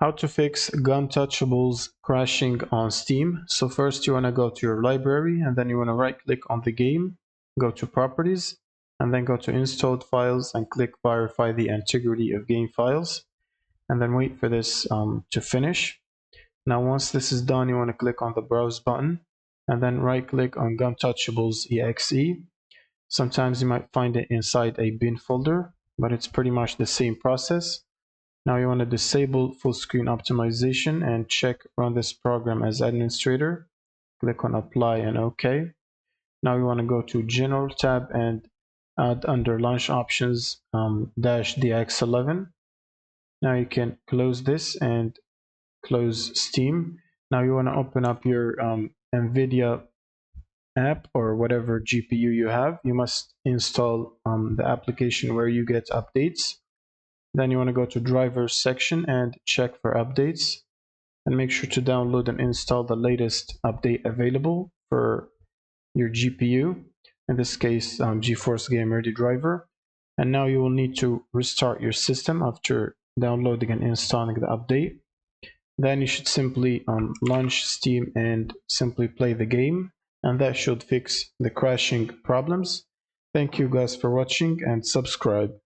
How to fix GUNTOUCHABLES crashing on Steam. So first you want to go to your library, and then you want to right click on the game, go to properties, and then go to installed files and click verify the integrity of game files, and then wait for this to finish. Now once this is done, you want to click on the browse button and then right click on GUNTOUCHABLES exe. Sometimes you might find it inside a bin folder, but it's pretty much the same process. Now you want to disable full screen optimization and check run this program as administrator. Click on apply and OK. Now you want to go to general tab and add under launch options -DX11. Now you can close this and close Steam. Now you want to open up your NVIDIA app or whatever GPU you have. You must install the application where you get updates. Then you want to go to drivers section and check for updates, and make sure to download and install the latest update available for your GPU, in this case GeForce Game Ready driver. And now you will need to restart your system after downloading and installing the update. Then you should simply launch Steam and simply play the game, and that should fix the crashing problems. Thank you guys for watching, and subscribe.